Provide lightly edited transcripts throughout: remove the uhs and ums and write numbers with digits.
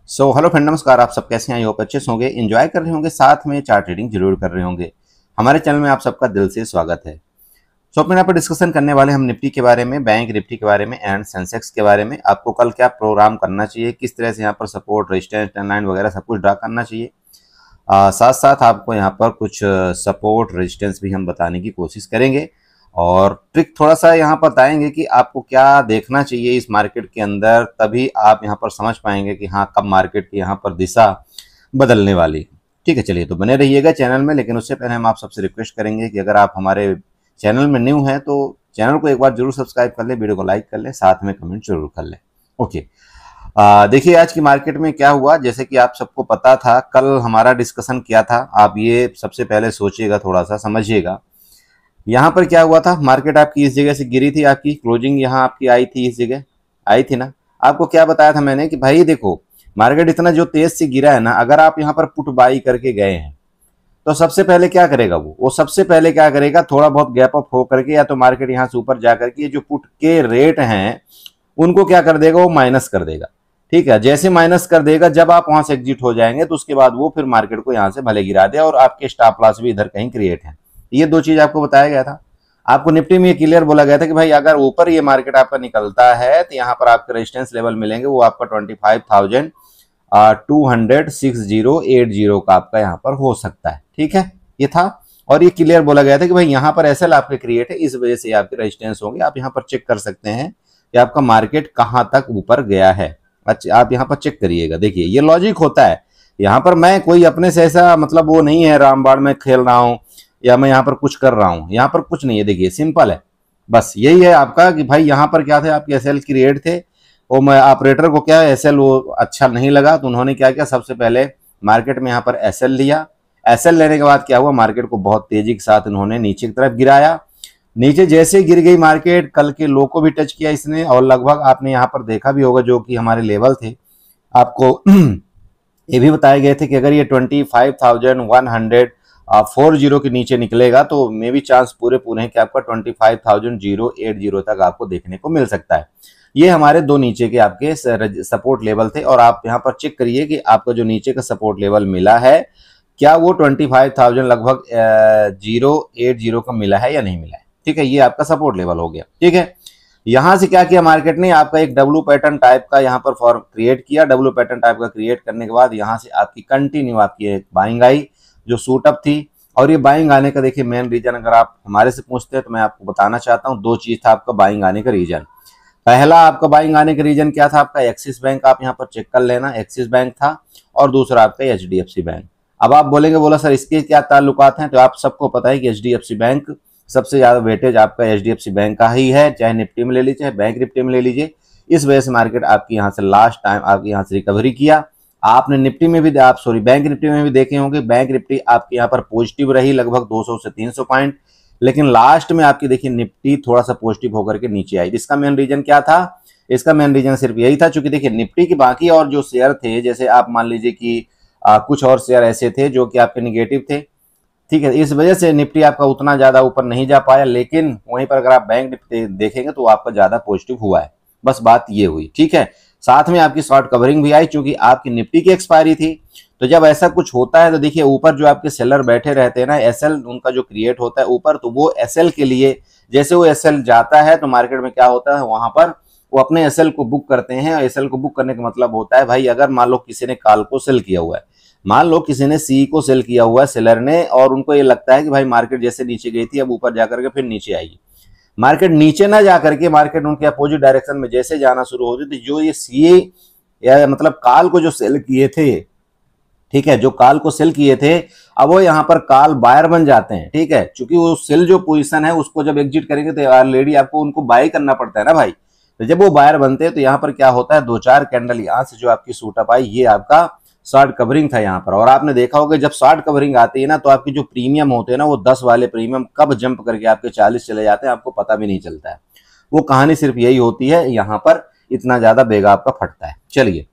Hello friend, नमस्कार। आप सब कैसे हैं? आई होप अच्छे से होंगे, एंजॉय कर रहे होंगे, साथ में चार्ट ट्रेडिंग जरूर कर रहे होंगे। हमारे चैनल में आप सबका दिल से स्वागत है। अपने यहाँ पर डिस्कशन करने वाले हम निफ्टी के बारे में, बैंक निफ्टी के बारे में एंड सेंसेक्स के बारे में। आपको कल क्या प्रोग्राम करना चाहिए, किस तरह से यहाँ पर सपोर्ट, रेजिस्टेंस, ट्रेंड लाइन वगैरह सब कुछ ड्रा करना चाहिए। साथ साथ आपको यहाँ पर कुछ सपोर्ट रेजिस्टेंस भी हम बताने की कोशिश करेंगे और ट्रिक थोड़ा सा यहाँ पर बताएंगे कि आपको क्या देखना चाहिए इस मार्केट के अंदर, तभी आप यहाँ पर समझ पाएंगे कि हाँ कब मार्केट की यहाँ पर दिशा बदलने वाली। ठीक है, चलिए तो बने रहिएगा चैनल में। लेकिन उससे पहले हम आप सबसे रिक्वेस्ट करेंगे कि अगर आप हमारे चैनल में न्यू हैं तो चैनल को एक बार जरूर सब्सक्राइब कर ले, वीडियो को लाइक कर ले, साथ में कमेंट जरूर कर ले। ओके, देखिए आज की मार्केट में क्या हुआ। जैसे कि आप सबको पता था, कल हमारा डिस्कशन किया था। आप ये सबसे पहले सोचिएगा, थोड़ा सा समझिएगा। यहाँ पर क्या हुआ था, मार्केट आपकी इस जगह से गिरी थी, आपकी क्लोजिंग यहाँ आपकी आई थी, इस जगह आई थी ना। आपको क्या बताया था मैंने कि भाई देखो, मार्केट इतना जो तेज से गिरा है ना, अगर आप यहाँ पर पुट बाई करके गए हैं तो सबसे पहले क्या करेगा वो सबसे पहले क्या करेगा, थोड़ा बहुत गैप अप हो करके या तो मार्केट यहाँ से ऊपर जा करके जो पुट के रेट हैं उनको क्या कर देगा, वो माइनस कर देगा। ठीक है, जैसे माइनस कर देगा, जब आप वहां से एग्जिट हो जाएंगे तो उसके बाद वो फिर मार्केट को यहाँ से भले गिरा दे और आपके स्टॉप लॉस भी इधर कहीं क्रिएट है। ये दो चीज आपको बताया गया था। आपको निफ्टी में ये क्लियर बोला गया था कि भाई अगर ऊपर ये मार्केट आपका निकलता है तो यहाँ पर आपके रेजिस्टेंस लेवल मिलेंगे, वो आपका 25,260,80 का आपका यहाँ पर हो सकता है। ठीक है, ये था। और ये क्लियर बोला गया था कि भाई यहाँ पर एसएल आपके क्रिएट है, इस वजह से आपके रेजिस्टेंस होंगे। आप यहाँ पर चेक कर सकते हैं कि आपका मार्केट कहाँ तक ऊपर गया है। अच्छा, आप यहाँ पर चेक करिएगा। देखिए ये लॉजिक होता है। यहाँ पर मैं कोई अपने से ऐसा मतलब वो नहीं है रामबाण में खेल रहा हूँ या मैं यहाँ पर कुछ कर रहा हूँ, यहाँ पर कुछ नहीं है। देखिए सिंपल है, बस यही है आपका कि भाई यहाँ पर क्या थे, आपके एसएल की रेट थे। वो मैं ऑपरेटर को क्या एसएल वो अच्छा नहीं लगा, तो उन्होंने क्या किया, सबसे पहले मार्केट में यहाँ पर एसएल लिया। एसएल लेने के बाद क्या हुआ, मार्केट को बहुत तेजी के साथ इन्होंने नीचे की तरफ गिराया। नीचे जैसे गिर गई मार्केट, कल के लो को भी टच किया इसने, और लगभग आपने यहाँ पर देखा भी होगा जो कि हमारे लेवल थे आपको ये भी बताए गए थे कि अगर ये 25,140 के नीचे निकलेगा तो मे भी चांस पूरे हैं कि आपका 25,080 तक आपको देखने को मिल सकता है। ये हमारे दो नीचे के आपके सपोर्ट लेवल थे। और आप यहाँ पर चेक करिए कि आपका जो नीचे का सपोर्ट लेवल मिला है, क्या वो 25,000 लगभग 080 का मिला है या नहीं मिला है। ठीक है, ये आपका सपोर्ट लेवल हो गया। ठीक है, यहां से क्या किया मार्केट ने, आपका एक डब्ल्यू पैटर्न टाइप का यहाँ पर फॉर्म क्रिएट किया। डब्ल्यू पैटर्न टाइप का क्रिएट करने के बाद यहाँ से आपकी कंटिन्यू आपकी एक बाइंग आई जो सूट अप थी। और ये बाइंग आने का देखिए मेन रीजन अगर आप हमारे से पूछते हैं तो मैं आपको बताना चाहता हूँ, दो चीज था आपका बाइंग आने का रीजन। पहला आपका बाइंग आने का रीजन क्या था, आपका एक्सिस बैंक, आप यहाँ पर चेक कर लेना, एक्सिस बैंक था। और दूसरा आपका एचडीएफसी बैंक। अब आप बोलेंगे बोला सर इसके क्या ताल्लुकात हैं, तो आप सबको पता है कि एचडीएफसी बैंक सबसे ज्यादा वेटेज आपका एचडीएफसी बैंक का ही है, चाहे निफ्टी में ले लीजिए, चाहे बैंक निफ्टी में ले लीजिए। इस वजह से मार्केट आपकी यहाँ से लास्ट टाइम आपके यहाँ से रिकवरी किया। आपने निफ्टी में भी आप बैंक निफ्टी में भी देखे होंगे, बैंक निफ्टी आपके यहाँ पर पॉजिटिव रही लगभग 200 से 300 पॉइंट। लेकिन लास्ट में आपकी देखिए निफ्टी थोड़ा सा पॉजिटिव होकर के नीचे आई। इसका मेन रीजन क्या था, इसका मेन रीजन सिर्फ यही था, चूंकि देखिए निफ्टी के बाकी और जो शेयर थे, जैसे आप मान लीजिए कि कुछ और शेयर ऐसे थे जो कि आपके निगेटिव थे। ठीक है, इस वजह से निफ्टी आपका उतना ज्यादा ऊपर नहीं जा पाया। लेकिन वहीं पर अगर आप बैंक निफ्टी देखेंगे तो आपका ज्यादा पॉजिटिव हुआ है। बस बात ये हुई। ठीक है, साथ में आपकी शॉर्ट कवरिंग भी आई, चूंकि आपकी निफ्टी की एक्सपायरी थी। तो जब ऐसा कुछ होता है तो देखिए ऊपर जो आपके सेलर बैठे रहते हैं ना, एसएल उनका जो क्रिएट होता है ऊपर, तो वो एसएल के लिए जैसे वो एसएल जाता है तो मार्केट में क्या होता है, वहां पर वो अपने एसएल को बुक करते हैं। एसएल को बुक करने का मतलब होता है भाई, अगर मान लो किसी ने कॉल को सेल किया हुआ है, मान लो किसी ने सी को सेल किया हुआ है सेलर ने, और उनको ये लगता है कि भाई मार्केट जैसे नीचे गई थी अब ऊपर जाकर के फिर नीचे आएगी। मार्केट नीचे ना जाकर के मार्केट उनके अपोजिट डायरेक्शन में जैसे जाना शुरू होती थी, जो ये सीए या मतलब कॉल को जो सेल किए थे, ठीक है, जो कॉल को सेल किए थे, अब वो यहाँ पर कॉल बायर बन जाते हैं। ठीक है, क्योंकि वो सेल जो पोजीशन है उसको जब एग्जिट करेंगे तो ऑलरेडी आपको उनको बाय करना पड़ता है ना भाई। तो जब वो बायर बनते हैं तो यहाँ पर क्या होता है, दो चार कैंडल यहाँ से जो आपकी सूट अप आई, ये आपका शॉर्ट कवरिंग था यहाँ पर। और आपने देखा होगा जब शॉर्ट कवरिंग आती है ना, तो आपके जो प्रीमियम होते हैं ना, वो 10 वाले प्रीमियम कब जंप करके आपके 40 चले जाते हैं आपको पता भी नहीं चलता है। वो कहानी सिर्फ यही होती है, यहाँ पर इतना ज्यादा बेगा आपका फटता है। चलिए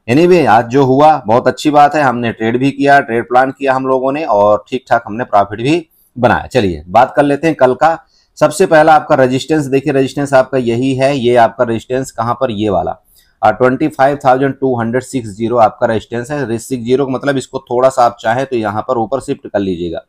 एनीवे, आज जो हुआ बहुत अच्छी बात है, हमने ट्रेड भी किया, ट्रेड प्लान किया हम लोगों ने, और ठीक ठाक हमने प्रॉफिट भी बनाया। चलिए बात कर लेते हैं कल का। सबसे पहला आपका रेजिस्टेंस देखिए, रेजिस्टेंस आपका यही है, ये आपका रेजिस्टेंस कहां पर, ये वाला 25,260 आपका रेजिस्टेंस है। 60 का मतलब इसको थोड़ा सा आप चाहे तो यहाँ पर ऊपर शिफ्ट कर लीजिएगा।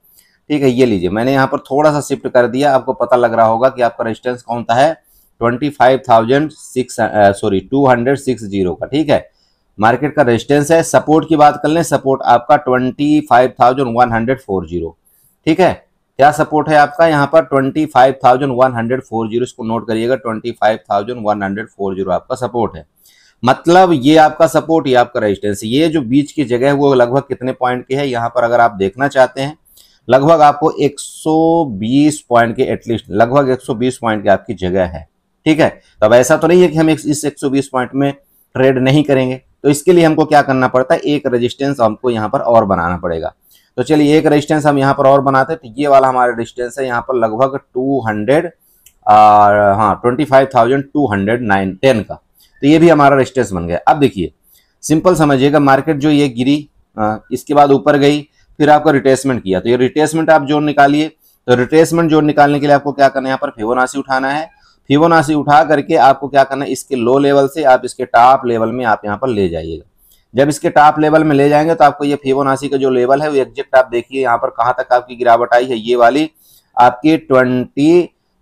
ठीक है, ये लीजिए, मैंने यहाँ पर थोड़ा सा शिफ्ट कर दिया, आपको पता लग रहा होगा कि आपका रेजिस्टेंस कौन सा है, 260 का। ठीक है, मार्केट का रेजिस्टेंस है। सपोर्ट की बात कर लें, सपोर्ट आपका 25,140। ठीक है, क्या सपोर्ट है आपका यहाँ पर 25,140, इसको नोट करिएगा, 25,140 आपका सपोर्ट है। मतलब ये आपका सपोर्ट, ये आपका रेजिस्टेंस, ये जो बीच की जगह है वो लगभग कितने पॉइंट की है यहाँ पर अगर आप देखना चाहते हैं, लगभग आपको 120 पॉइंट के, एटलीस्ट लगभग 120 पॉइंट की आपकी जगह है। ठीक है, तो अब ऐसा तो नहीं है कि हम इस 120 पॉइंट में ट्रेड नहीं करेंगे, तो इसके लिए हमको क्या करना पड़ता है, एक रेजिस्टेंस हमको यहाँ पर और बनाना पड़ेगा। तो चलिए एक रेजिस्टेंस हम यहाँ पर और बनाते हैं, तो ये वाला हमारा रेजिस्टेंस है यहाँ पर लगभग 25,210 का, तो ये भी हमारा रेजिस्टेंस बन गया। अब देखिए सिंपल समझिएगा, मार्केट जो ये गिरी, इसके बाद ऊपर गई, फिर आपका रिट्रेसमेंट किया, तो ये रिट्रेसमेंट आप जोन निकालिए। तो रिट्रेसमेंट जोन निकालने के लिए आपको क्या करना है, यहाँ पर फिबोनाची उठाना है। फिबोनाची उठा करके आपको क्या करना है, इसके लो लेवल से आप इसके टॉप लेवल में आप यहाँ पर ले जाइएगा। जब इसके टॉप लेवल में ले जाएंगे तो आपको ये फिबोनाची का जो लेवल है वो एग्जैक्ट आप देखिए यहाँ पर कहाँ तक आपकी गिरावट आई है, ये वाली आपकी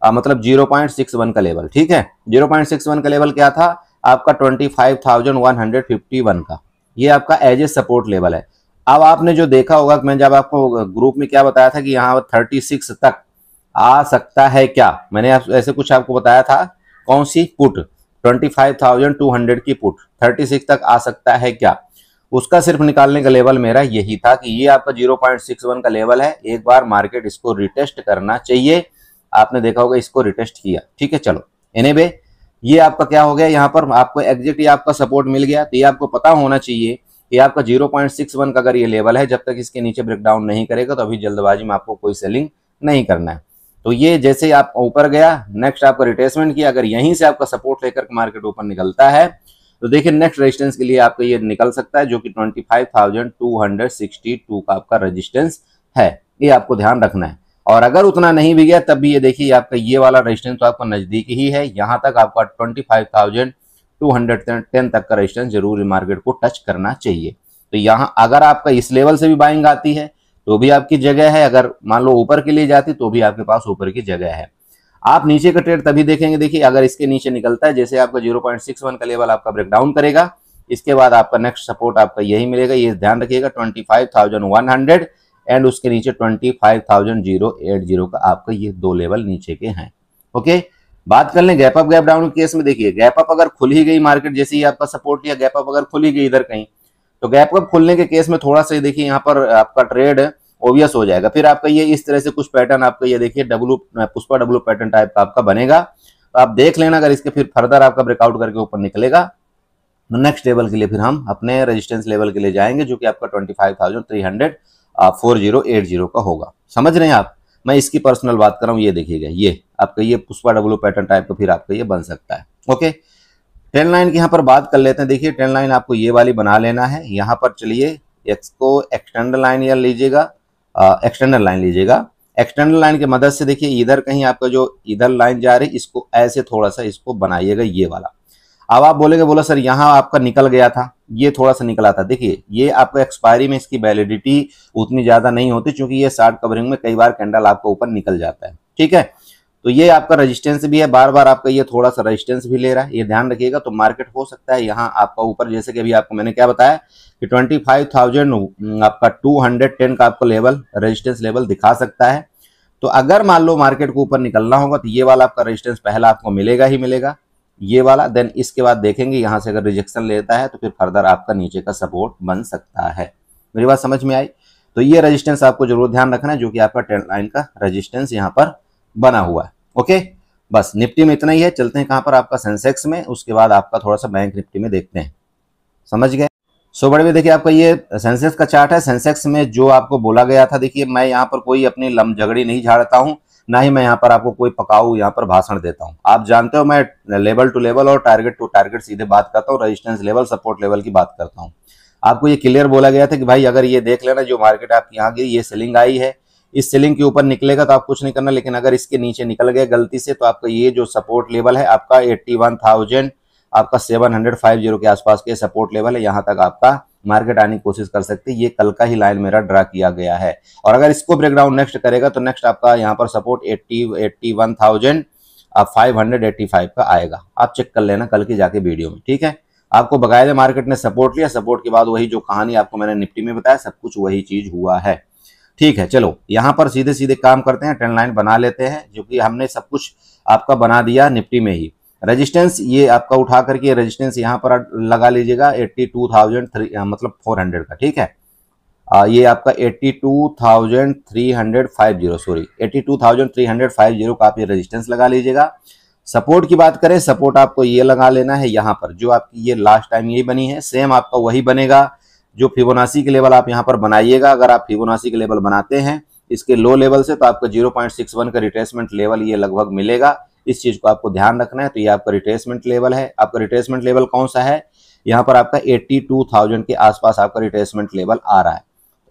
0.61 का लेवल। ठीक है, 0.61 का लेवल क्या था आपका 25,151 का, ये आपका एज ए सपोर्ट लेवल है। अब आपने जो देखा होगा, मैं जब आपको ग्रुप में क्या बताया था कि यहाँ 36 तक आ सकता है क्या, मैंने ऐसे कुछ आपको बताया था, कौन सी पुट, 25,200 की पुट 36 तक आ सकता है क्या, उसका सिर्फ निकालने का लेवल मेरा यही था कि ये आपका 0.61 का लेवल है, एक बार मार्केट इसको रिटेस्ट करना चाहिए। आपने देखा होगा इसको रिटेस्ट किया। ठीक है, चलो एनीवे ये आपका क्या हो गया, यहाँ पर आपको एग्जैक्ट ये आपका सपोर्ट मिल गया। तो ये आपको पता होना चाहिए कि आपका 0.61 का अगर ये लेवल है, जब तक इसके नीचे ब्रेकडाउन नहीं करेगा तो अभी जल्दबाजी में आपको कोई सेलिंग नहीं करना है। तो ये जैसे आप ऊपर गया, नेक्स्ट आपका रिट्रेसमेंट किया, अगर यहीं से आपका सपोर्ट लेकर मार्केट ऊपर निकलता है तो देखिए नेक्स्ट रेजिस्टेंस के लिए आपका ये निकल सकता है, जो कि 25,262 का आपका रेजिस्टेंस है, ये आपको ध्यान रखना है। और अगर उतना नहीं भी गया तब भी ये देखिए आपका ये वाला रेजिस्टेंस तो आपका नजदीक ही है, यहाँ तक आपका 25,210 तक का रेजिस्टेंस जरूर मार्केट को टच करना चाहिए। तो यहाँ अगर आपका इस लेवल से भी बाइंग आती है तो भी आपकी जगह है, अगर मान लो ऊपर के लिए जाती तो भी आपके पास ऊपर की जगह है। आप नीचे का ट्रेड तभी देखेंगे, देखिए अगर इसके नीचे निकलता है, जैसे आपका 0.61 का लेवल आपका ब्रेकडाउन करेगा, इसके बाद आपका नेक्स्ट सपोर्ट आपका यही मिलेगा, ये ध्यान रखिएगा 25,100 एंड उसके नीचे 25,080 का आपका ये दो लेवल नीचे के हैं। ओके, बात कर लें गैप अप गैप डाउन के केस में। देखिए गैप अप अगर खुल ही गई मार्केट, जैसे ही आपका सपोर्ट लिया, गैप अप अगर खुल ही गई इधर कहीं, तो गैप अप खुलने के केस में थोड़ा सा देखिए यहाँ पर आपका ट्रेड ओबियस हो जाएगा। फिर आपका ये इस तरह से कुछ पैटर्न आपका ये देखिए पुष्पा डब्लू पैटर्न टाइप का आपका बनेगा, तो आप देख लेना। अगर इसके फिर फर्दर आपका ब्रेकआउट करके ऊपर निकलेगा तो नेक्स्ट लेवल के लिए फिर हम अपने रेजिस्टेंस लेवल के लिए जाएंगे, जो कि आपका 25,380 का होगा। समझ रहे हैं आप, मैं इसकी पर्सनल बात कर रहा हूँ। ये देखिएगा ये आपका ये पुष्पा डब्लू पैटर्न टाइप का फिर आपका ये बन सकता है। ओके, ट्रेंड लाइन की यहाँ पर बात कर लेते हैं। देखिए ट्रेंड लाइन आपको ये वाली बना लेना है। यहाँ पर चलिए इसको एक्सटेंडर लाइन या लीजिएगा, एक्सटेंडर लाइन लीजिएगा। एक्सटेंडर लाइन की मदद से देखिए इधर कहीं आपका जो इधर लाइन जा रही है, इसको ऐसे थोड़ा सा इसको बनाइएगा ये वाला। अब आप बोलेंगे बोला सर यहाँ आपका निकल गया था, ये थोड़ा सा निकला था। देखिए ये आपका एक्सपायरी में इसकी वैलिडिटी उतनी ज्यादा नहीं होती, क्योंकि ये शार्ट कवरिंग में कई बार कैंडल आपको ऊपर निकल जाता है। ठीक है, तो ये आपका रेजिस्टेंस भी है, बार बार आपका ये थोड़ा सा रेजिस्टेंस भी ले रहा है, ये ध्यान रखिएगा। तो मार्केट हो सकता है यहाँ आपका ऊपर, जैसे कि अभी आपको मैंने क्या बताया कि 25,000 आपका 210 का आपको लेवल रेजिस्टेंस लेवल दिखा सकता है। तो अगर मान लो मार्केट को ऊपर निकलना होगा तो ये वाला आपका रेजिस्टेंस पहला आपको मिलेगा ही मिलेगा, ये वाला। देन इसके बाद देखेंगे यहाँ से अगर रिजेक्शन लेता है तो फिर फर्दर आपका नीचे का सपोर्ट बन सकता है। मेरी बात समझ में आई? तो ये रेजिस्टेंस आपको जरूर ध्यान रखना है, जो कि आपका ट्रेंड लाइन का रेजिस्टेंस यहाँ पर बना हुआ है। ओके, बस निफ्टी में इतना ही है। चलते हैं कहाँ पर आपका सेंसेक्स में, उसके बाद आपका थोड़ा सा बैंक निफ्टी में देखते हैं। समझ गए? सो बड़े में देखिए आपका ये सेंसेक्स का चार्ट है। सेंसेक्स में जो आपको बोला गया था, देखिए मैं यहाँ पर कोई अपनी लम झगड़ी नहीं झाड़ता हूँ, ना ही मैं यहाँ पर आपको कोई पकाऊ यहाँ पर भाषण देता हूँ। आप जानते हो मैं लेवल टू लेवल और टारगेट टू टारगेट सीधे बात करता हूँ, रेजिस्टेंस लेवल सपोर्ट लेवल की बात करता हूँ। आपको ये क्लियर बोला गया था कि भाई अगर ये देख लेना जो मार्केट आपकी यहाँ गई, ये सेलिंग आई है, इस सेलिंग के ऊपर निकलेगा तो आप कुछ नहीं करना, लेकिन अगर इसके नीचे निकल गए गलती से तो आपका ये जो सपोर्ट लेवल है आपका आपका 750 के आसपास के सपोर्ट लेवल है, यहाँ तक आपका मार्केट आने की कोशिश कर सकती है। ये कल का ही लाइन मेरा ड्रा किया गया है। और अगर इसको ब्रेकडाउन नेक्स्ट करेगा तो नेक्स्ट आपका यहाँ पर सपोर्ट 81,585 का आएगा। आप चेक कर लेना कल की जाके वीडियो में, ठीक है। आपको बकायदे मार्केट ने सपोर्ट लिया, सपोर्ट के बाद वही जो कहानी आपको मैंने निफ्टी में बताया, सब कुछ वही चीज हुआ है, ठीक है। चलो यहाँ पर सीधे सीधे काम करते हैं, ट्रेंड लाइन बना लेते हैं, जो कि हमने सब कुछ आपका बना दिया निफ्टी में ही। रेजिस्टेंस ये आपका उठा करके रेजिस्टेंस यहाँ पर लगा लीजिएगा 82,300 मतलब 400 का, ठीक है। ये आपका 82,350 सॉरी 82,350 का आप ये रेजिस्टेंस लगा लीजिएगा। सपोर्ट की बात करें, सपोर्ट आपको ये लगा लेना है यहाँ पर, जो आपकी ये लास्ट टाइम यही बनी है, सेम आपका वही बनेगा जो फिबोनाची के लेवल आप यहाँ पर बनाइएगा। अगर आप फिबोनाची के लेवल बनाते हैं इसके लो लेवल से तो आपका 0.61 का रिट्रेसमेंट लेवल ये लगभग मिलेगा। इस चीज को आपको ध्यान रखना है। तो ये आपका रिट्रेसमेंट लेवल है। आपका रिट्रेसमेंट लेवल कौन सा है, यहाँ पर आपका 82,000 के आसपास आपका रिट्रेसमेंट लेवल आ रहा है।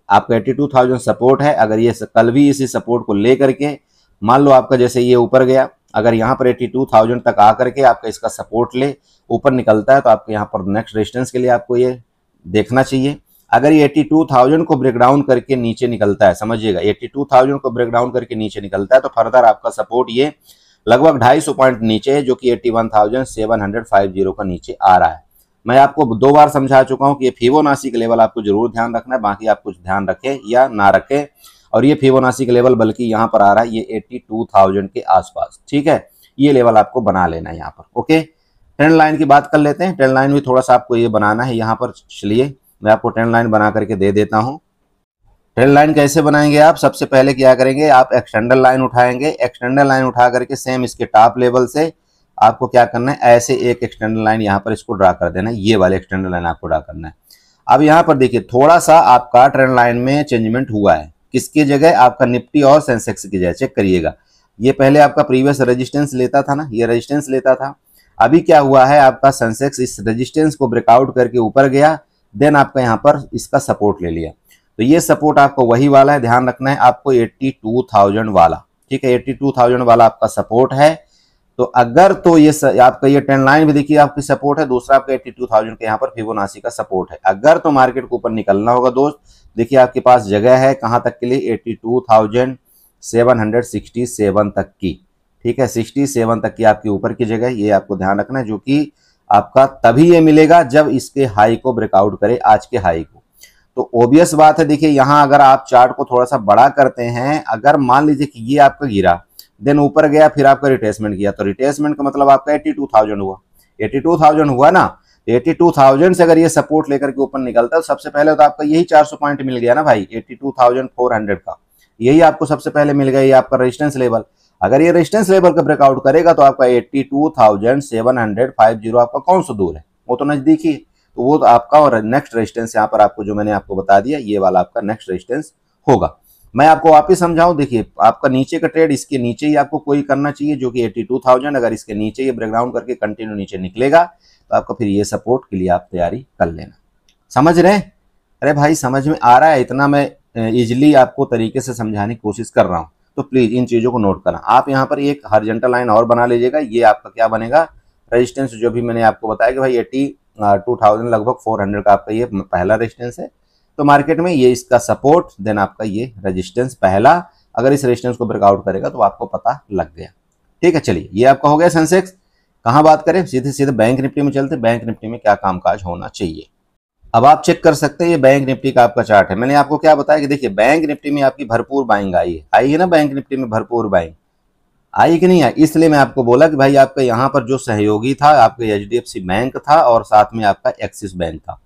आपका 82,000 सपोर्ट है। अगर ये कल भी इसी सपोर्ट को ले करके मान लो आपका जैसे ये ऊपर गया, अगर यहाँ पर 82,000 तक आकर के आपका इसका सपोर्ट ले ऊपर निकलता है तो आपके यहाँ पर नेक्स्ट रेजिस्टेंस के लिए आपको ये देखना चाहिए। अगर ये 82,000 को ब्रेकडाउन करके नीचे निकलता है, समझिएगा 82,000 को ब्रेकडाउन करके नीचे निकलता है तो फर्दर आपका सपोर्ट ये लगभग 250 पॉइंट नीचे है, जो कि 81,750 का नीचे आ रहा है। मैं आपको 2 बार समझा चुका हूं कि ये फिबोनाची का लेवल आपको जरूर ध्यान रखना है, बाकी आप कुछ ध्यान रखें या ना रखें। और ये फिबोनाची का लेवल बल्कि यहाँ पर आ रहा है ये 82,000 के आसपास, ठीक है। ये लेवल आपको बना लेना है यहाँ पर, ओके। ट्रेंड लाइन की बात कर लेते हैं। ट्रेंड लाइन भी थोड़ा सा आपको ये बनाना है यहाँ पर। चलिए मैं आपको ट्रेंड लाइन बना करके दे देता हूँ। ट्रेंड लाइन कैसे बनाएंगे आप, सबसे पहले क्या करेंगे, आप एक्सटेंडर लाइन उठाएंगे। एक्सटेंडर लाइन उठा करके सेम इसके टॉप लेवल से आपको क्या करना है, ऐसे एक एक्सटेंडर लाइन यहाँ पर इसको ड्रा कर देना है। ये वाले एक्सटेंडर लाइन आपको ड्रा करना है। अब यहाँ पर देखिए थोड़ा सा आपका ट्रेंड लाइन में चेंजमेंट हुआ है। किसकी जगह, आपका निफ्टी और सेंसेक्स की जगह। चेक करिएगा, ये पहले आपका प्रीवियस रेजिस्टेंस लेता था ना, ये रेजिस्टेंस लेता था। अभी क्या हुआ है, आपका सेंसेक्स इस रेजिस्टेंस को ब्रेकआउट करके ऊपर गया, देन आपका यहाँ पर इसका सपोर्ट ले लिया। तो ये सपोर्ट आपको वही वाला है, ध्यान रखना है आपको 82,000 वाला, ठीक है। 82,000 वाला आपका सपोर्ट है। तो अगर तो ये आपका ये ट्रेंड लाइन भी देखिए आपकी सपोर्ट है, दूसरा आपका 82,000 के यहाँ पर फिबोनाची का सपोर्ट है। अगर तो मार्केट को ऊपर निकलना होगा दोस्त, देखिए आपके पास जगह है कहाँ तक के लिए, 82,767 तक की, ठीक है। 67 तक की आपकी ऊपर की जगह, ये आपको ध्यान रखना है, जो कि आपका तभी ये मिलेगा जब इसके हाई को ब्रेकआउट करे, आज के हाई को। तो ओबियस बात है, देखिए यहाँ अगर आप चार्ट को थोड़ा सा बड़ा करते हैं, अगर मान लीजिए कि ये आपका गिरा, देन ऊपर गया, फिर आपका रिट्रेसमेंट किया, तो रिट्रेसमेंट का मतलब आपका 82,000 हुआ। 82,000 हुआ ना, 82,000 से अगर ये सपोर्ट लेकर के ऊपर निकलता है तो सबसे पहले तो आपका यही 400 पॉइंट मिल गया ना भाई, 82,400 का, यही आपको सबसे पहले मिल गया, ये आपका रेजिस्टेंस लेवल। अगर ये रेजिस्टेंस लेवल का ब्रेकआउट करेगा तो आपका 82,750 आपका कौन सा दूर है, वो तो नजदीक ही। तो वो तो आपका और नेक्स्ट रेजिस्टेंस यहाँ पर आपको जो मैंने आपको बता दिया, ये वाला आपका नेक्स्ट रेजिस्टेंस होगा। मैं आपको वापस समझाऊं, देखिए आपका नीचे का ट्रेड इसके नीचे ही आपको कोई करना चाहिए, जो कि 82,000। अगर इसके नीचे ये ब्रेकडाउन करके कंटिन्यू नीचे निकलेगा तो आपको फिर ये सपोर्ट के लिए आप तैयारी कर लेना। समझ रहे हैं? अरे भाई समझ में आ रहा है? इतना मैं इजिली आपको तरीके से समझाने की कोशिश कर रहा हूँ, तो प्लीज इन चीजों को नोट करना। आप यहाँ पर एक हॉरिजॉन्टल लाइन और बना लीजिएगा। ये आपका क्या बनेगा, रेजिस्टेंस जो भी मैंने आपको बताया कि भाई 82,000 लगभग 400 का आपका ये पहला रेजिस्टेंस है। तो मार्केट में ये इसका सपोर्ट, देन आपका ये रेजिस्टेंस पहला। अगर इस रेजिस्टेंस को ब्रेकआउट करेगा तो आपको पता लग गया, ठीक है। चलिए ये आपका हो गया सेंसेक्स। कहाँ बात करें, सीधे सीधे बैंक निफ्टी में चलते। बैंक निफ्टी में क्या कामकाज होना चाहिए, अब आप चेक कर सकते हैं। ये बैंक निफ्टी का आपका चार्ट है। मैंने आपको क्या बताया कि देखिए बैंक निफ्टी में आपकी भरपूर बाइंग आई है ना, बैंक निफ्टी में भरपूर बाइंग आई कि नहीं आई। इसलिए मैं आपको बोला कि भाई आपका यहाँ पर जो सहयोगी था आपका HDFC बैंक था और साथ में आपका एक्सिस बैंक था।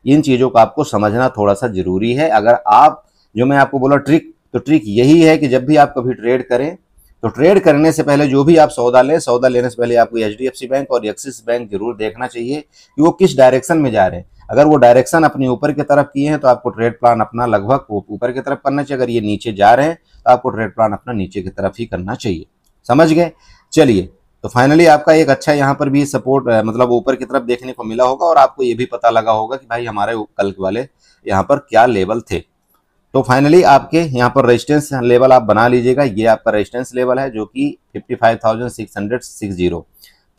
इन चीजों को आपको समझना थोड़ा सा जरूरी है। अगर आप जो मैं आपको बोला ट्रिक, तो ट्रिक यही है कि जब भी आप कभी ट्रेड करें तो ट्रेड करने से पहले जो भी आप सौदा लें, सौदा लेने से पहले आपको HDFC बैंक और एक्सिस बैंक जरूर देखना चाहिए कि वो किस डायरेक्शन में जा रहे हैं। अगर वो डायरेक्शन अपनी ऊपर की तरफ किए हैं तो आपको ट्रेड प्लान अपना लगभग ऊपर की तरफ करना चाहिए। अगर ये नीचे जा रहे हैं तो आपको ट्रेड प्लान अपना नीचे की तरफ ही करना चाहिए। समझ गए? चलिए तो फाइनली आपका एक अच्छा यहाँ पर भी सपोर्ट मतलब ऊपर की तरफ देखने को मिला होगा और आपको ये भी पता लगा होगा कि भाई हमारे कल वाले यहाँ पर क्या लेवल थे। तो फाइनली आपके यहाँ पर रेजिस्टेंस लेवल आप बना लीजिएगा। ये आपका रेजिस्टेंस लेवल है जो कि 55,660।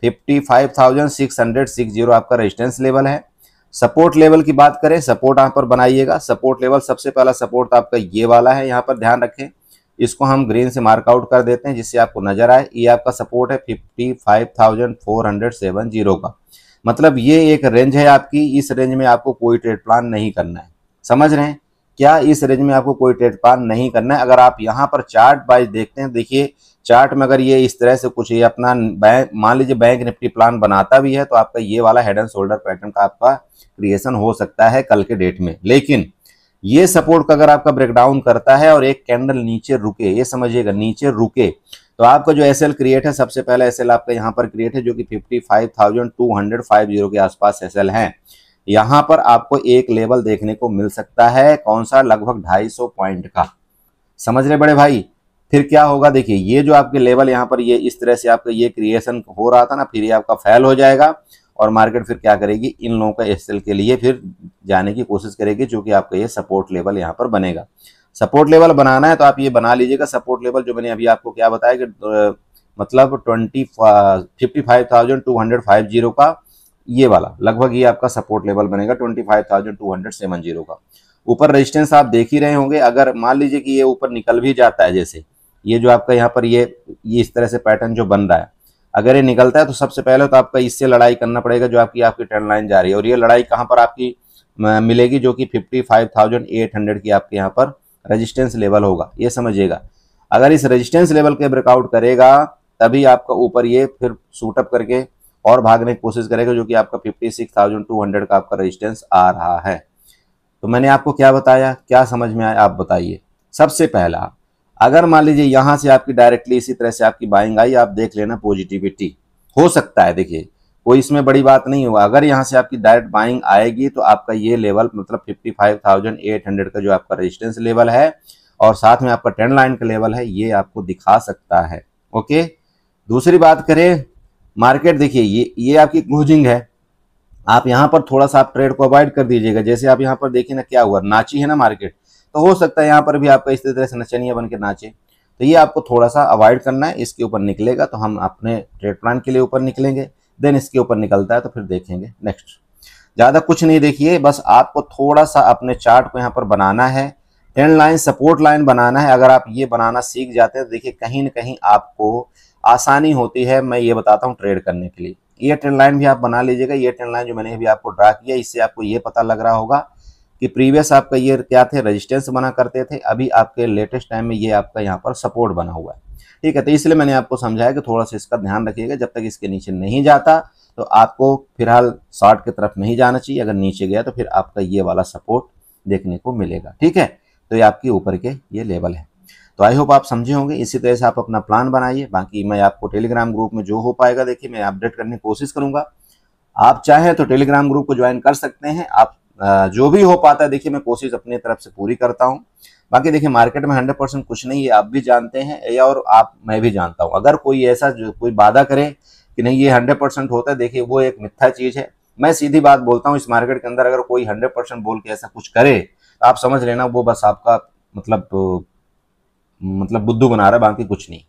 55,660 आपका रेजिस्टेंस लेवल है। सपोर्ट लेवल की बात करें, सपोर्ट यहाँ पर बनाइएगा। सपोर्ट लेवल सबसे पहला सपोर्ट आपका ये वाला है, यहाँ पर ध्यान रखें, इसको हम ग्रीन से मार्कआउट कर देते हैं जिससे आपको नजर आए। ये आपका सपोर्ट है 55,470 का, मतलब ये एक रेंज है आपकी। इस रेंज में आपको कोई ट्रेड प्लान नहीं करना है, समझ रहे हैं क्या? इस रेंज में आपको कोई ट्रेड प्लान नहीं करना है। अगर आप यहाँ पर चार्ट वाइज देखते हैं, देखिए चार्ट में अगर ये इस तरह से कुछ ये अपना बैंक, मान लीजिए बैंक निफ्टी प्लान बनाता भी है तो आपका ये वाला हेड एंड शोल्डर पैटर्न का आपका क्रिएशन हो सकता है कल के डेट में। लेकिन ये सपोर्ट का अगर आपका ब्रेकडाउन करता है और एक कैंडल नीचे रुके, ये समझिएगा नीचे रुके, तो आपका जो एसएल क्रिएट है, सबसे पहला एसएल आपका यहाँ पर क्रिएट है जो कि 55,250 के आसपास एसएल है। यहाँ पर आपको एक लेवल देखने को मिल सकता है, कौन सा? लगभग 250 पॉइंट का, समझ रहे बड़े भाई। फिर क्या होगा, देखिए ये जो आपके लेवल यहाँ पर ये इस तरह से आपका ये क्रिएशन हो रहा था ना, फिर ये आपका फेल हो जाएगा और मार्केट फिर क्या करेगी, इन लोगों का एसएल के लिए फिर जाने की कोशिश करेगी, जो कि आपका ये सपोर्ट लेवल यहाँ पर बनेगा। सपोर्ट लेवल बनाना है तो आप ये बना लीजिएगा। सपोर्ट लेवल जो मैंने अभी आपको क्या बताया कि मतलब 55,250 का ये वाला लगभग ये आपका सपोर्ट लेवल बनेगा 25,270 का। ऊपर रेजिस्टेंस आप देख ही रहे होंगे। अगर मान लीजिए कि ये ऊपर निकल भी जाता है, जैसे ये जो आपका यहाँ पर ये इस तरह से पैटर्न जो बन रहा है, अगर ये निकलता है तो सबसे पहले तो आपका इससे लड़ाई करना पड़ेगा जो आपकी ट्रेंड लाइन जा रही है। और ये लड़ाई कहाँ पर आपकी मिलेगी, जो कि 55,800 की आपके यहाँ पर रेजिस्टेंस लेवल होगा, ये समझिएगा। अगर इस रेजिस्टेंस लेवल के ब्रेकआउट करेगा तभी आपका ऊपर ये फिर शूटअप करके और भागने की कोशिश करेगा, जो कि आपका 56,200 का आपका रेजिस्टेंस आ रहा है। तो मैंने आपको क्या बताया, क्या समझ में आया आप बताइए। सबसे पहला, अगर मान लीजिए यहाँ से आपकी डायरेक्टली इसी तरह से आपकी बाइंग आई, आप देख लेना पॉजिटिविटी हो सकता है, देखिए कोई इसमें बड़ी बात नहीं हुआ। अगर यहाँ से आपकी डायरेक्ट बाइंग आएगी तो आपका ये लेवल मतलब 55,800 का जो आपका रेजिस्टेंस लेवल है और साथ में आपका ट्रेंड लाइन का लेवल है, ये आपको दिखा सकता है। ओके, दूसरी बात करें मार्केट, देखिए ये आपकी क्लोजिंग है। आप यहाँ पर थोड़ा सा आप ट्रेड को अवॉइड कर दीजिएगा। जैसे आप यहाँ पर देखिए ना क्या हुआ, नाची है ना मार्केट, तो हो सकता है यहाँ पर भी आपका इस तरह से नचनिया बन के नाचे, तो ये आपको थोड़ा सा अवॉइड करना है। इसके ऊपर निकलेगा तो हम अपने ट्रेड प्लान के लिए ऊपर निकलेंगे, देन इसके ऊपर निकलता है तो फिर देखेंगे नेक्स्ट। ज़्यादा कुछ नहीं, देखिए बस आपको थोड़ा सा अपने चार्ट को यहाँ पर बनाना है, ट्रेंड लाइन सपोर्ट लाइन बनाना है। अगर आप ये बनाना सीख जाते हैं तो देखिए कहीं ना कहीं आपको आसानी होती है, मैं ये बताता हूँ, ट्रेड करने के लिए। ये ट्रेंड लाइन भी आप बना लीजिएगा। ये ट्रेंड लाइन जो मैंने अभी आपको ड्रा किया, इससे आपको ये पता लग रहा होगा कि प्रीवियस आपका ये क्या थे, रेजिस्टेंस बना करते थे, अभी आपके लेटेस्ट टाइम में ये आपका यहाँ पर सपोर्ट बना हुआ है। ठीक है, तो इसलिए मैंने आपको समझाया कि थोड़ा सा इसका ध्यान रखिएगा। जब तक इसके नीचे नहीं जाता तो आपको फिलहाल शॉर्ट की तरफ नहीं जाना चाहिए। अगर नीचे गया तो फिर आपका ये वाला सपोर्ट देखने को मिलेगा। ठीक है, तो ये आपके ऊपर के ये लेवल है। तो आई होप आप समझे होंगे। इसी तरह से आप अपना प्लान बनाइए। बाकी मैं आपको टेलीग्राम ग्रुप में जो हो पाएगा देखिए मैं अपडेट करने की कोशिश करूंगा। आप चाहें तो टेलीग्राम ग्रुप को ज्वाइन कर सकते हैं। आप जो भी हो पाता है देखिए मैं कोशिश अपनी तरफ से पूरी करता हूं। बाकी देखिए मार्केट में 100% कुछ नहीं है, आप भी जानते हैं और मैं भी जानता हूं। अगर कोई ऐसा जो कोई वादा करे कि नहीं ये 100% होता है, देखिए वो एक मिथ्या चीज है। मैं सीधी बात बोलता हूं, इस मार्केट के अंदर अगर कोई 100% बोल के ऐसा कुछ करे तो आप समझ लेना वो बस आपका मतलब बुद्धू बना रहा है, बाकी कुछ नहीं।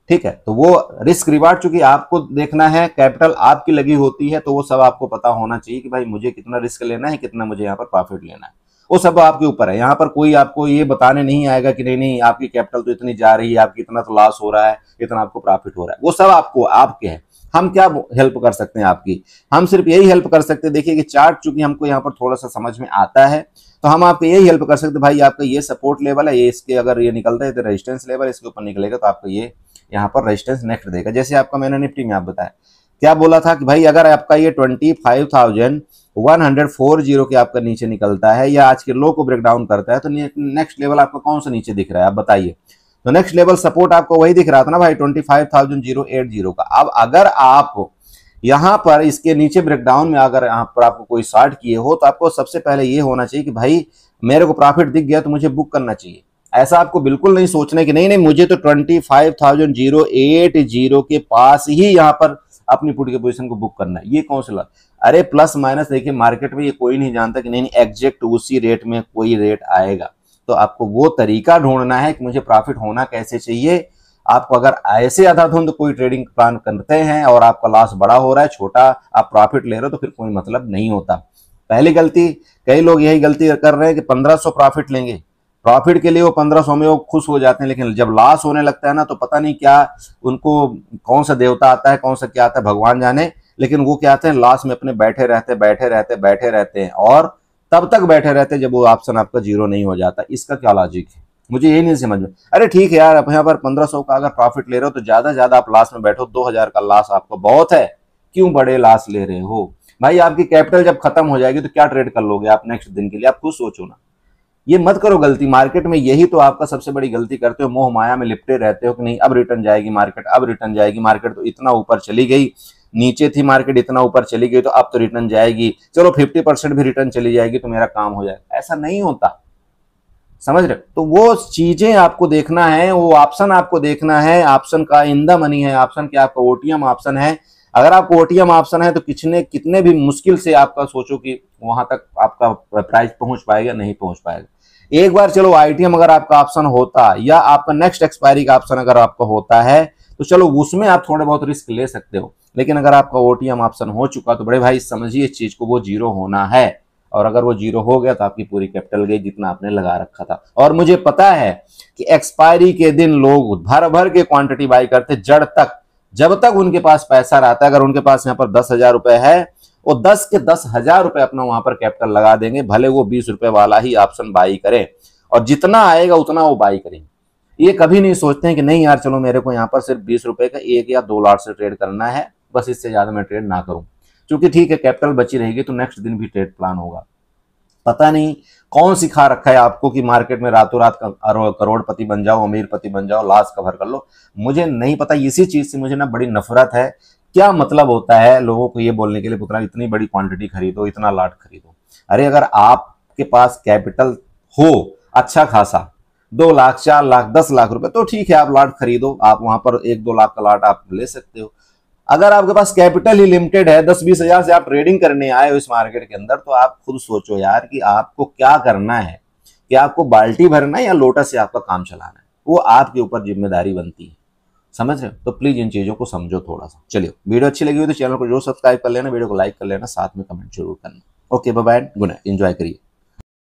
ठीक है, तो वो रिस्क रिवार्ड चूंकि आपको देखना है, कैपिटल आपकी लगी होती है, तो वो सब आपको पता होना चाहिए कि भाई मुझे कितना रिस्क लेना है, कितना मुझे यहाँ पर प्रॉफिट लेना है, वो सब आपके ऊपर है। यहाँ पर कोई आपको ये बताने नहीं आएगा कि नहीं आपकी कैपिटल तो इतनी जा रही है, आपकी इतना तो लॉस हो रहा है, इतना आपको प्रॉफिट हो रहा है, वो सब आपको आपके है। हम क्या हेल्प कर सकते हैं आपकी, हम सिर्फ यही हेल्प कर सकते हैं। देखिए कि चार्ट चूंकि हमको यहाँ पर थोड़ा सा समझ में आता है तो हम आपको यही हेल्प कर सकते हैं, भाई आपका ये सपोर्ट लेवल है, ये इसके अगर ये निकलता है तो रेजिस्टेंस लेवल, इसके ऊपर निकलेगा तो आपको ये यहाँ पर रेजिस्टेंस नेक्स्ट देगा। जैसे आपका मैंने निफ्टी में आप बताया क्या बोला था कि भाई अगर आपका ये 25,140 के आपका नीचे निकलता है या आज के लो को ब्रेक डाउन करता है तो नेक्स्ट लेवल आपको कौन सा नीचे दिख रहा है आप बताइए। तो नेक्स्ट लेवल सपोर्ट आपको वही दिख रहा था ना भाई 25,080 का। अब अगर आप यहाँ पर इसके नीचे ब्रेकडाउन में अगर यहाँ पर आपको कोई शॉर्ट किए हो तो आपको सबसे पहले ये होना चाहिए कि भाई मेरे को प्रॉफिट दिख गया तो मुझे बुक करना चाहिए। ऐसा आपको बिल्कुल नहीं सोचना कि नहीं मुझे तो 25,080 के पास ही यहाँ पर अपनी पुट की पोजीशन को बुक करना है। ये कौन सा अरे प्लस माइनस देखिए मार्केट में ये कोई नहीं जानता कि नहीं एग्जैक्ट उसी रेट में कोई रेट आएगा। तो आपको वो तरीका ढूंढना है कि मुझे प्रॉफिट होना कैसे चाहिए। आपको अगर ऐसे अंधाधुंध कोई ट्रेडिंग प्लान करते हैं और आपका लॉस बड़ा हो रहा है, छोटा आप प्रॉफिट ले रहे हो, तो फिर कोई मतलब नहीं होता। पहली गलती, कई लोग यही गलती कर रहे हैं कि 1500 प्रॉफिट लेंगे, प्रॉफिट के लिए वो 1500 में वो खुश हो जाते हैं, लेकिन जब लॉस होने लगता है ना तो पता नहीं क्या उनको कौन सा देवता आता है, कौन सा क्या आता है, भगवान जाने, लेकिन वो क्या आते हैं लॉस में अपने बैठे रहते हैं और तब तक बैठे रहते हैं जब वो ऑप्शन आपका जीरो नहीं हो जाता। इसका क्या लॉजिक है, मुझे ये नहीं समझ में। अरे ठीक है यार, आप यहाँ पर 1500 का अगर प्रॉफिट ले रहे हो तो ज्यादा ज्यादा आप लॉस में बैठो, 2000 का लॉस आपको बहुत है, क्यों बड़े लॉस ले रहे हो भाई? आपकी कैपिटल जब खत्म हो जाएगी तो क्या ट्रेड कर लोगे आप नेक्स्ट दिन के लिए? आप खुद सोचो ना, ये मत करो गलती मार्केट में। यही तो आपका सबसे बड़ी गलती करते हो, मोह माया में लिपटे रहते हो कि नहीं अब रिटर्न जाएगी मार्केट, अब रिटर्न जाएगी मार्केट, तो इतना ऊपर चली गई, नीचे थी मार्केट इतना ऊपर चली गई तो अब तो रिटर्न जाएगी, चलो 50% भी रिटर्न चली जाएगी तो मेरा काम हो जाएगा। ऐसा नहीं होता, समझ रहे? तो वो चीजें आपको देखना है, वो ऑप्शन आपको देखना है। ऑप्शन का इन द मनी है, ऑप्शन क्या आपका ओटीएम ऑप्शन है। अगर आपको ओटीएम ऑप्शन है तो कितने भी मुश्किल से आपका सोचो कि वहां तक आपका प्राइस पहुंच पाएगा, नहीं पहुंच पाएगा। एक बार चलो आईटीएम अगर आपका ऑप्शन होता या आपका नेक्स्ट एक्सपायरी का ऑप्शन अगर आपका होता है तो चलो उसमें आप थोड़े बहुत रिस्क ले सकते हो, लेकिन अगर आपका ओटीएम ऑप्शन हो चुका तो बड़े भाई समझिए इस चीज को, वो जीरो होना है। और अगर वो जीरो हो गया तो आपकी पूरी कैपिटल गई जितना आपने लगा रखा था। और मुझे पता है कि एक्सपायरी के दिन लोग भर भर के क्वांटिटी बाई करते जड़ तक, जब तक उनके पास पैसा रहता है। अगर उनके पास यहाँ पर 10,000 रुपए है, वो 10 के 10,000 रुपए अपना वहां पर कैपिटल लगा देंगे, भले वो 20 रुपए वाला ही ऑप्शन बाई करें, और जितना आएगा उतना वो बाई करेंगे। ये कभी नहीं सोचते हैं कि नहीं यार चलो मेरे को यहाँ पर सिर्फ 20 रुपए का 1 या 2 लॉट से ट्रेड करना है, बस इससे ज्यादा मैं ट्रेड ना करूं, क्योंकि ठीक है कैपिटल बची रहेगी तो नेक्स्ट दिन भी ट्रेड प्लान होगा। पता नहीं कौन सिखा रखा है आपको कि मार्केट में रातों रात करोड़पति बन जाओ, अमीरपति बन जाओ, लॉस कवर कर लो। मुझे नहीं पता, इसी चीज से मुझे ना बड़ी नफरत है। क्या मतलब होता है लोगों को ये बोलने के लिए पुतना इतनी बड़ी क्वांटिटी खरीदो, इतना लॉट खरीदो। अरे अगर आपके पास कैपिटल हो अच्छा खासा 2 लाख 4 लाख 10 लाख रुपए तो ठीक है, आप लॉट खरीदो, आप वहां पर 1-2 लाख का लॉट आप ले सकते हो। अगर आपके पास कैपिटल ही लिमिटेड है, 10-20 हजार से आप ट्रेडिंग करने आए हो इस मार्केट के अंदर, तो आप खुद सोचो यार कि आपको क्या करना है, कि आपको बाल्टी भरना है या लोटा से आपका काम चलाना है, वो आपके ऊपर जिम्मेदारी बनती है। समझ रहे हो? तो प्लीज इन चीजों को समझो थोड़ा सा। चलिए वीडियो अच्छी लगी हो तो चैनल को जरूर सब्सक्राइब कर लेना, वीडियो को लाइक कर लेना, साथ में कमेंट जरूर करना। Okay bye bye, good night, enjoy करिए।